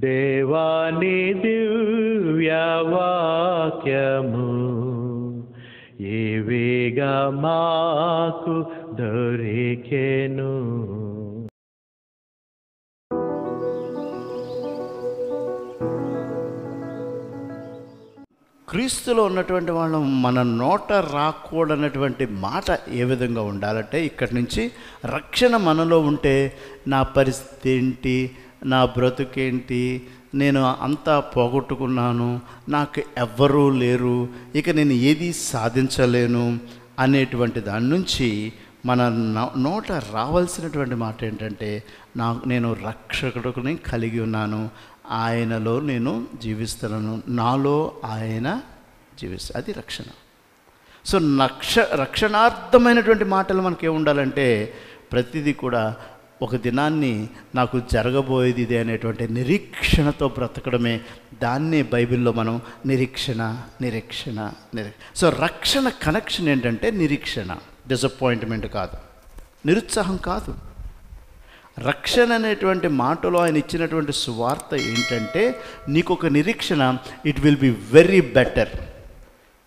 దేవాని దివ్యవాక్యము ఏవేగా మాకు దొరికెను. క్రీస్తులో ఉన్నటువంటి వాళ్ళం మన నోట రాకూడనటువంటి మాట ఏ విధంగా ఉండాలంటే, ఇక్కడి నుంచి రక్షణ మనలో ఉంటే నా పరిస్థితి ఏంటి, నా బ్రతుకేంటి, నేను అంతా పోగొట్టుకున్నాను, నాకు ఎవ్వరూ లేరు, ఇక నేను ఏది సాధించలేను అనేటువంటి దాని నుంచి మన నోట రావాల్సినటువంటి మాట ఏంటంటే, నేను రక్షకుడిని కలిగి ఉన్నాను, ఆయనలో నేను జీవిస్తున్నాను, నాలో ఆయన జీవిస్తాను. అది రక్షణ. సో రక్షణార్థమైనటువంటి మాటలు మనకి ఉండాలంటే, ప్రతిదీ కూడా ఒక దినాన్ని నాకు జరగబోయేది ఇదే అనేటువంటి నిరీక్షణతో బ్రతకడమే. దాన్నే బైబిల్లో మనం నిరీక్షణ. సో రక్షణ కనెక్షన్ ఏంటంటే నిరీక్షణ. డిసప్పాయింట్మెంట్ కాదు, నిరుత్సాహం కాదు. రక్షణ అనేటువంటి మాటలో ఆయన ఇచ్చినటువంటి సువార్త ఏంటంటే, నీకు ఒక నిరీక్షణ, it will be very better.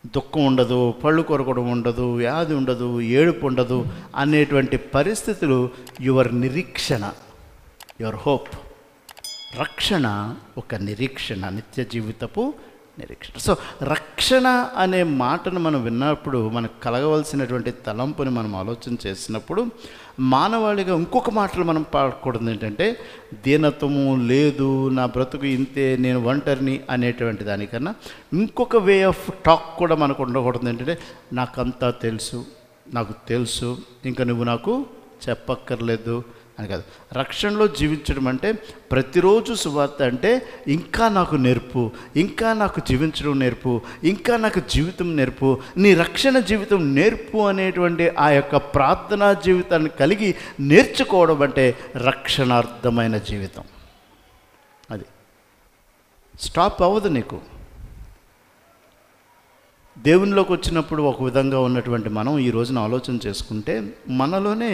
దుఃఖం ఉండదు, పళ్ళు కొరకడం ఉండదు, వ్యాధి ఉండదు, ఏడుపు ఉండదు అనేటువంటి పరిస్థితులు యువర్ నిరీక్షణ, యువర్ హోప్. రక్షణ ఒక నిరీక్షణ, నిత్య జీవితపు నిరీక్షణ. సో రక్షణ అనే మాటను మనం విన్నప్పుడు మనకు కలగవలసినటువంటి తలంపుని మనం ఆలోచన చేసినప్పుడు, మానవాళిగా ఇంకొక మాటలు మనం పాడకూడదు. ఏంటంటే దీనత్వము లేదు, నా బ్రతుకు ఇంతే, నేను ఒంటరిని అనేటువంటి దానికన్నా ఇంకొక వే ఆఫ్ టాక్ కూడా మనకు ఉండకూడదు. ఏంటంటే నాకంతా తెలుసు, నాకు తెలుసు, ఇంకా నువ్వు నాకు చెప్పక్కర్లేదు అని కాదు. రక్షణలో జీవించడం అంటే ప్రతిరోజు సువార్త అంటే ఇంకా నాకు నేర్పు, ఇంకా నాకు జీవించడం నేర్పు, ఇంకా నాకు జీవితం నేర్పు, నీ రక్షణ జీవితం నేర్పు అనేటువంటి ఆ యొక్క ప్రార్థనా జీవితాన్ని కలిగి నేర్చుకోవడం అంటే రక్షణార్థమైన జీవితం. అది స్టాప్ అవ్వదు నీకు. దేవునిలోకి వచ్చినప్పుడు ఒక విధంగా ఉన్నటువంటి మనం ఈ రోజున ఆలోచన చేసుకుంటే మనలోనే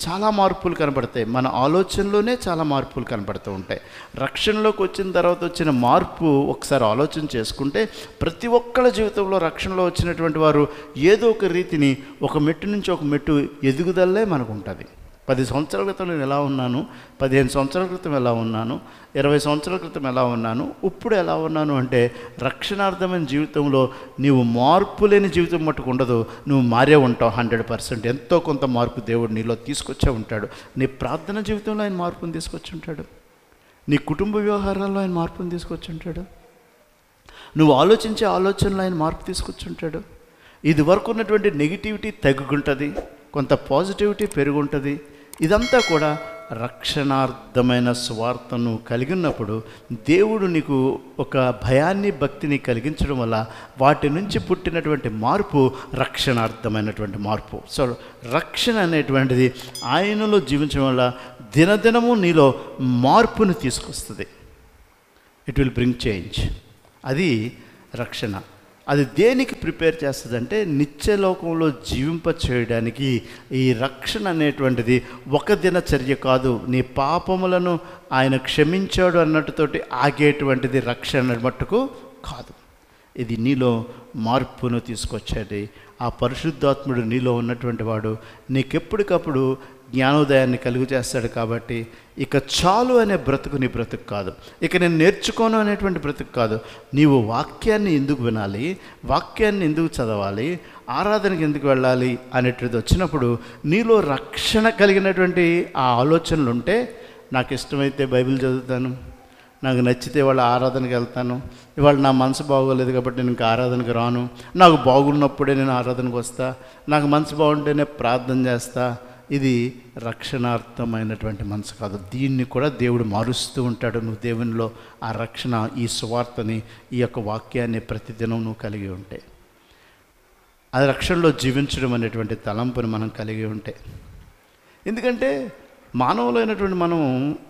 చాలా మార్పులు కనపడతాయి, మన ఆలోచనలోనే చాలా మార్పులు కనపడుతూ ఉంటాయి. రక్షణలోకి వచ్చిన తర్వాత వచ్చిన మార్పు ఒకసారి ఆలోచన చేసుకుంటే, ప్రతి ఒక్కళ్ళ జీవితంలో రక్షణలో వచ్చినటువంటి వారు ఏదో ఒక రీతిని ఒక మెట్టు నుంచి ఒక మెట్టు ఎదుగుదలే మనకు ఉంటుంది. 10 సంవత్సరాల క్రితం నేను ఎలా ఉన్నాను, 15 సంవత్సరాల క్రితం ఎలా ఉన్నాను, 20 సంవత్సరాల క్రితం ఎలా ఉన్నాను, ఇప్పుడు ఎలా ఉన్నాను అంటే రక్షణార్థమైన జీవితంలో నీవు మార్పు లేని జీవితం మట్టుకు ఉండదు, నువ్వు మారే ఉంటావు 100%. ఎంతో కొంత మార్పు దేవుడు నీలో తీసుకొచ్చే ఉంటాడు. నీ ప్రార్థన జీవితంలో ఆయన మార్పుని తీసుకొచ్చి ఉంటాడు, నీ కుటుంబ వ్యవహారాల్లో ఆయన మార్పుని తీసుకొచ్చి ఉంటాడు, నువ్వు ఆలోచించే ఆలోచనలో ఆయన మార్పు తీసుకొచ్చి ఉంటాడు. ఇది వరకు ఉన్నటువంటి నెగిటివిటీ తగ్గుకుంటుంది, కొంత పాజిటివిటీ పెరుగుంటుంది. ఇదంతా కూడా రక్షణార్థమైన స్వార్థను కలిగి ఉన్నప్పుడు దేవుడు నీకు ఒక భయాన్ని, భక్తిని కలిగించడం వల్ల వాటి నుంచి పుట్టినటువంటి మార్పు రక్షణార్థమైనటువంటి మార్పు. సో రక్షణ అనేటువంటిది ఆయనలో జీవించడం వల్ల దినదినము నీలో మార్పును తీసుకొస్తుంది. It will bring change. అది రక్షణ. అది దేనికి ప్రిపేర్ చేస్తుందంటే నిత్యలోకంలో జీవింప చేయడానికి. ఈ రక్షణ అనేటువంటిది ఒక దినచర్య కాదు. నీ పాపములను ఆయన క్షమించాడు అన్నట్టుతోటి ఆగేటువంటిది రక్షణ మట్టుకు కాదు. ఇది నీలో మార్పును తీసుకొచ్చేది. ఆ పరిశుద్ధాత్ముడు నీలో ఉన్నటువంటి వాడు నీకెప్పటికప్పుడు జ్ఞానోదయాన్ని కలుగు చేస్తాడు. కాబట్టి ఇక చాలు అనే బ్రతుకు నీ బ్రతుకు కాదు, ఇక నేను నేర్చుకోను అనేటువంటి బ్రతుకు కాదు. నీవు వాక్యాన్ని ఎందుకు వినాలి, వాక్యాన్ని ఎందుకు చదవాలి, ఆరాధనకి ఎందుకు వెళ్ళాలి అనేటిది వచ్చినప్పుడు నీలో రక్షణ కలిగినటువంటి ఆ ఆలోచనలు ఉంటే, నాకు ఇష్టమైతే బైబిల్ చదువుతాను, నాకు నచ్చితే వాళ్ళ ఆరాధనకి వెళ్తాను, ఇవాళ నా మనసు బాగోలేదు కాబట్టి నేను ఇంకా ఆరాధనకు రాను, నాకు బాగున్నప్పుడే నేను ఆరాధనకు వస్తా, నాకు మనసు బాగుంటేనే ప్రార్థన చేస్తా. ఇది రక్షణార్థమైనటువంటి మనసు కాదు. దీన్ని కూడా దేవుడు మారుస్తూ ఉంటాడు. నువ్వు దేవునిలో ఆ రక్షణ, ఈ సువార్తని, ఈ యొక్క వాక్యాన్ని ప్రతిదినం నువ్వు కలిగి ఉంటే, అది రక్షణలో జీవించడం అనేటువంటి తలంపుని మనం కలిగి ఉంటే. ఎందుకంటే మానవులైనటువంటి మనం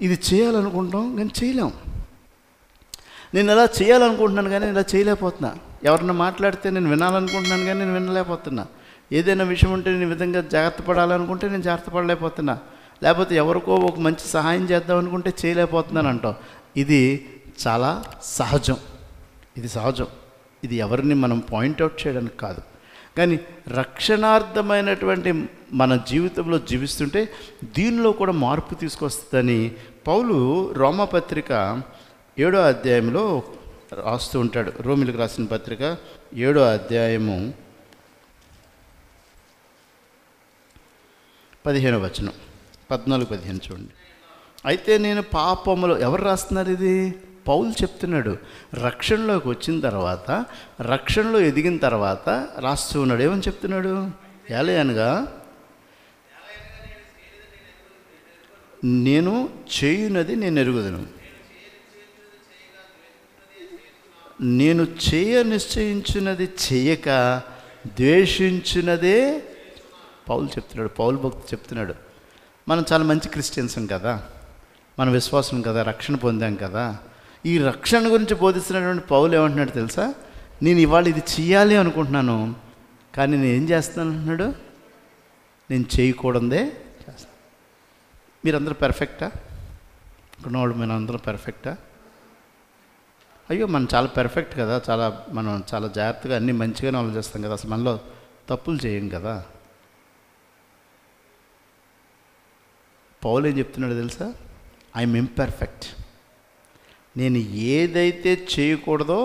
ఇది చేయాలనుకుంటాం కానీ చేయలేం. నేను ఇలా చేయాలనుకుంటున్నాను కానీ ఇలా చేయలేకపోతున్నా. ఎవరన్నా మాట్లాడితే నేను వినాలనుకుంటున్నాను కానీ నేను వినలేకపోతున్నా. ఏదైనా విషయం ఉంటే నేను ఈ విధంగా జాగ్రత్త పడాలనుకుంటే నేను జాగ్రత్త పడలేకపోతున్నా. లేకపోతే ఎవరికో ఒక మంచి సహాయం చేద్దాం అనుకుంటే చేయలేకపోతున్నాను అంటాం. ఇది చాలా సహజం. ఇది సహజం. ఇది ఎవరిని మనం పాయింట్అవుట్ చేయడానికి కాదు. కానీ రక్షణార్థమైనటువంటి మన జీవితంలో జీవిస్తుంటే దీనిలో కూడా మార్పు తీసుకొస్తుందని పౌలు రోమాపత్రిక 7వ అధ్యాయంలో రాస్తూ ఉంటాడు. రోమిలకు రాసిన పత్రిక 7వ అధ్యాయము 15వ వచనం, 14-15 చూడండి. అయితే నేను పాపములో, ఎవరు రాస్తున్నారు ఇది? పౌలు చెప్తున్నాడు. రక్షణలోకి వచ్చిన తర్వాత, రక్షణలో ఎదిగిన తర్వాత రాస్తూ ఉన్నాడు. ఏమని చెప్తున్నాడు? ఏలయనగా నేను చేయునది నేను ఎరుగుదును, నేను చేయ నిశ్చయించినది చేయక ద్వేషించినదే. పౌలు చెప్తున్నాడు, పౌలు భక్తి చెప్తున్నాడు. మనం చాలా మంచి క్రిస్టియన్సం కదా, మన విశ్వాసం కదా, రక్షణ పొందాం కదా. ఈ రక్షణ గురించి బోధిస్తున్నటువంటి పౌలు ఏమంటున్నాడు తెలుసా? నేను ఇవాళ ఇది చేయాలి అనుకుంటున్నాను, కానీ నేను ఏం చేస్తున్నాను అంటున్నాడు? నేను చేయకూడదే చేస్తాను. మీరందరూ పెర్ఫెక్టా? ఉన్నవాళ్ళు మీరు అందరూ పెర్ఫెక్టా? అయ్యో, మనం చాలా పెర్ఫెక్ట్ కదా, మనం చాలా జాగ్రత్తగా అన్నీ మంచిగానే ఆలోచిస్తాం కదా, అసలు మనలో తప్పులు చేయం కదా. పౌలు ఏం చెప్తున్నాడు తెలుసా? I'm imperfect. నేను ఏదైతే చేయకూడదో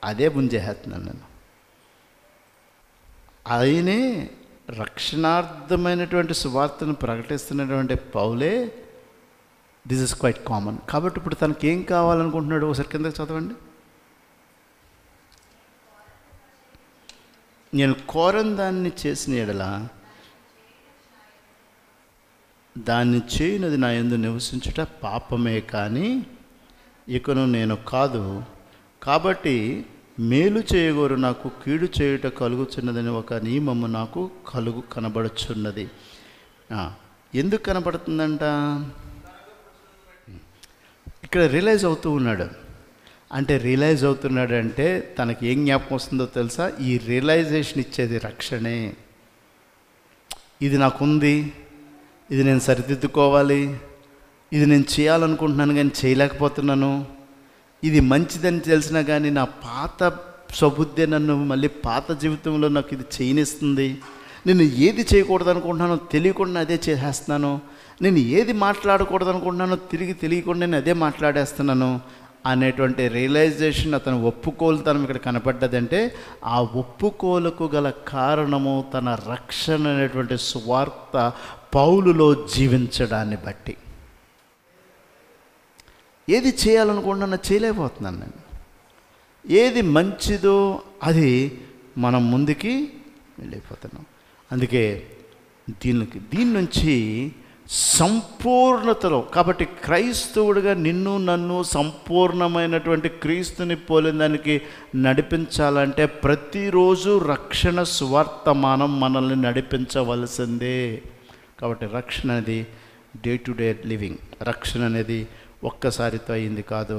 అదే ముంజేస్తున్నాను నేను. ఆయనే రక్షణార్థమైనటువంటి సువార్తను ప్రకటిస్తున్నటువంటి పౌలే. This is quite common. కాబట్టి ఇప్పుడు తనకి ఏం కావాలనుకుంటున్నాడు? ఒకసారి కిందకి చదవండి. నేను కోరని దాన్ని చేసిన ఎడల దాన్ని చేయనది నా యందు నివసించుట పాపమే, కానీ ఇకను నేను కాదు. కాబట్టి మేలు చేయగోరు నాకు కీడు చేయుట కలుగుచున్నదని ఒక నియమము నాకు కనబడుచున్నది. ఎందుకు కనబడుతుందంట? ఇక్కడ రియలైజ్ అవుతూ ఉన్నాడు. అంటే రియలైజ్ అవుతున్నాడంటే తనకి ఏం జ్ఞాపకం వస్తుందో తెలుసా? ఈ రియలైజేషన్ ఇచ్చేది రక్షణే. ఇది నాకుంది, ఇది నేను సరిదిద్దుకోవాలి, ఇది నేను చేయాలనుకుంటున్నాను కానీ చేయలేకపోతున్నాను, ఇది మంచిదని తెలిసినా కానీ నా పాత స్వబుద్ధి నన్ను మళ్ళీ పాత జీవితంలో నాకు ఇది చేయనిస్తుంది, నేను ఏది చేయకూడదు అనుకుంటున్నానో తెలియకుండా అదే చేసేస్తున్నాను, నేను ఏది మాట్లాడకూడదు అనుకుంటున్నానో తెలియకుండా నేను అదే మాట్లాడేస్తున్నాను అనేటువంటి రియలైజేషన్, అతను ఒప్పుకోలుతనం ఇక్కడ కనపడ్డదంటే ఆ ఒప్పుకోలుకు గల కారణము తన రక్షణ అనేటువంటి సువార్త పౌలులో జీవించడాన్ని బట్టి. ఏది చేయాలనుకుంటున్నా చేయలేకపోతున్నాను నేను. ఏది మంచిదో అది మనం ముందుకి వెళ్ళిపోతున్నాం. అందుకే దీని నుంచి సంపూర్ణతలో, కాబట్టి క్రైస్తవుడిగా నిన్ను నన్ను సంపూర్ణమైనటువంటి క్రీస్తుని పోలిన దానికి నడిపించాలంటే ప్రతిరోజు రక్షణ సువార్తమానం మనల్ని నడిపించవలసిందే. కాబట్టి రక్షణ అనేది డే టు డే లివింగ్. రక్షణ అనేది ఒక్కసారితో అయింది కాదు,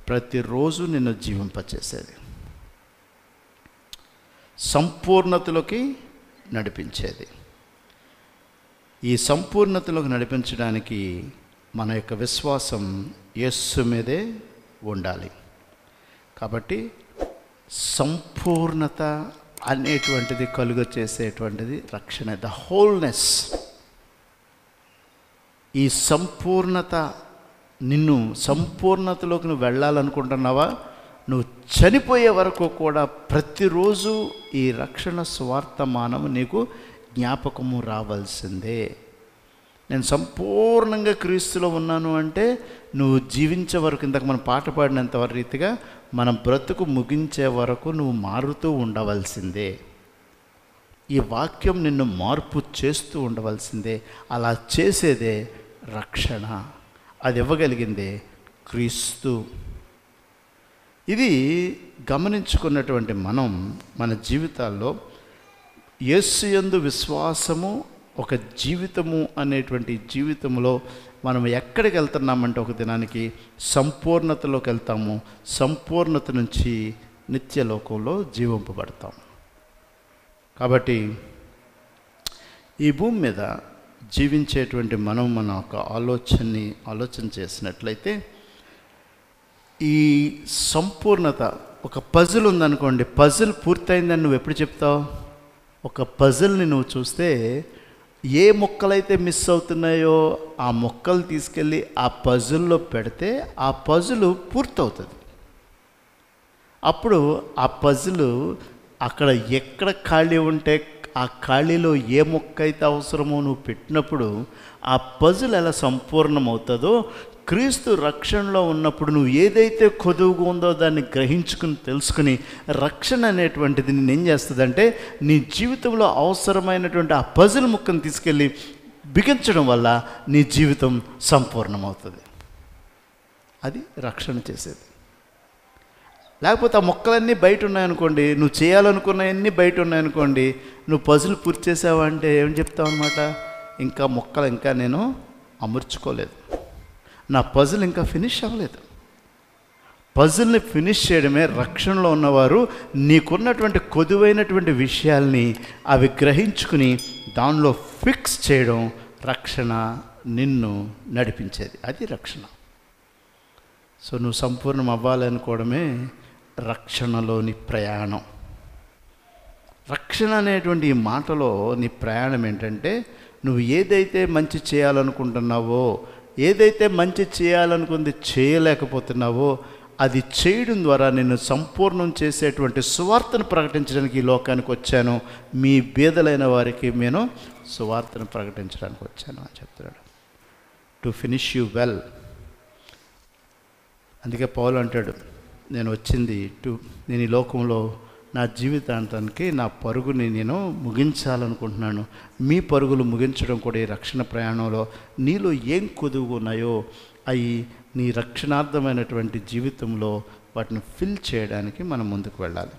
ప్రతిరోజు నిన్ను జీవింపచేసేది, సంపూర్ణతలోకి నడిపించేది. ఈ సంపూర్ణతలోకి నడిపించడానికి మన యొక్క విశ్వాసం యేసు మీదే ఉండాలి. కాబట్టి సంపూర్ణత అనేటువంటిది కలుగ చేసేటువంటిది రక్షణ, ద హోల్నెస్. ఈ సంపూర్ణత, నిన్ను సంపూర్ణతలోకి నువ్వు వెళ్ళాలనుకుంటున్నావా? నువ్వు చనిపోయే వరకు కూడా ప్రతిరోజు ఈ రక్షణ స్వార్థమానం నీకు జ్ఞాపకము రావాల్సిందే. నేను సంపూర్ణంగా క్రీస్తులో ఉన్నాను అంటే నువ్వు జీవించే వరకు, ఇంతకు మనం పాట పాడినంత రీతిగా మన బ్రతుకు ముగించే వరకు నువ్వు మారుతూ ఉండవలసిందే. ఈ వాక్యం నిన్ను మార్పు చేస్తూ ఉండవలసిందే. అలా చేసేదే రక్షణ. అది ఇవ్వగలిగిందే క్రీస్తు. ఇది గమనించుకున్నటువంటి మనం మన జీవితాల్లో యేసు యందు విశ్వాసము ఒక జీవితము అనేటువంటి జీవితంలో మనం ఎక్కడికి వెళ్తున్నామంటే ఒక దినానికి సంపూర్ణతలోకి వెళ్తాము. సంపూర్ణత నుంచి నిత్యలోకంలో జీవింపబడతాం. కాబట్టి ఈ భూమి మీద జీవించేటువంటి మనం మన ఒక ఆలోచన చేసినట్లయితే ఈ సంపూర్ణత, ఒక పజిల్ ఉందనుకోండి, పజిల్ పూర్తయిందని నువ్వు ఎప్పుడు చెప్తావు? ఒక పజిల్ని నువ్వు చూస్తే ఏ మొక్కలైతే మిస్ అవుతున్నాయో ఆ మొక్కలు తీసుకెళ్ళి ఆ పజిల్లో పెడితే ఆ పజిల్ పూర్తవుతుంది. అప్పుడు ఆ పజిల్ అక్కడ ఎక్కడ ఖాళీ ఉంటే ఆ ఖాళీలో ఏ మొక్క అయితే అవసరమో నువ్వు పెట్టినప్పుడు ఆ పజిల్ ఎలా సంపూర్ణమవుతుందో, క్రీస్తు రక్షణలో ఉన్నప్పుడు నువ్వు ఏదైతే కొదువుగా ఉందో దాన్ని గ్రహించుకుని తెలుసుకుని రక్షణ అనేటువంటిది నేను ఏం చేస్తుందంటే నీ జీవితంలో అవసరమైనటువంటి ఆ పజిల్ ముక్కను తీసుకెళ్ళి బిగించడం వల్ల నీ జీవితం సంపూర్ణమవుతుంది. అది రక్షణ చేసేది. లేకపోతే ఆ మొక్కలన్నీ బయట ఉన్నాయనుకోండి, నువ్వు చేయాలనుకున్నవన్నీ బయట ఉన్నాయనుకోండి, నువ్వు పజిల్ పూర్తి చేసావా అంటే ఏం చెప్తావు అనమాట? ఇంకా మొక్కలు ఇంకా నేను అమర్చుకోలేదు, నా పజిల్ ఇంకా ఫినిష్ అవ్వలేదు. పజిల్ని ఫినిష్ చేయడమే రక్షణలో ఉన్నవారు నీకున్నటువంటి కొదువైనటువంటి విషయాల్ని అవి గ్రహించుకుని దానిలో ఫిక్స్ చేయడం రక్షణ నిన్ను నడిపించేది. అది రక్షణ. సో నువ్వు సంపూర్ణం అవ్వాలనుకోవడమే రక్షణలోని ప్రయాణం. రక్షణ అనేటువంటి ఈ మాటలో నీ ప్రయాణం ఏంటంటే నువ్వు ఏదైతే మంచి చేయాలనుకుంటున్నావో, ఏదైతే మంచి చేయాలనుకుంది చేయలేకపోతున్నావో అది చేయడం ద్వారా నేను సంపూర్ణం చేసేటువంటి సువార్తను ప్రకటించడానికి ఈ లోకానికి వచ్చాను, మీ బీదలైన వారికి నేను సువార్తను ప్రకటించడానికి వచ్చాను అని చెప్తున్నాడు. To finish you well. అందుకే పౌలు అంటాడు, నేను వచ్చింది నేను ఈ లోకంలో నా జీవితాంతానికి నా పరుగుని నేను ముగించాలనుకుంటున్నాను. మీ పరుగులు ముగించడం కూడా ఈ రక్షణ ప్రయాణంలో నీలో ఏం కొదువు ఉన్నాయో అవి నీ రక్షణార్థమైనటువంటి జీవితంలో వాటిని ఫిల్ చేయడానికి మనం ముందుకు వెళ్ళాలి.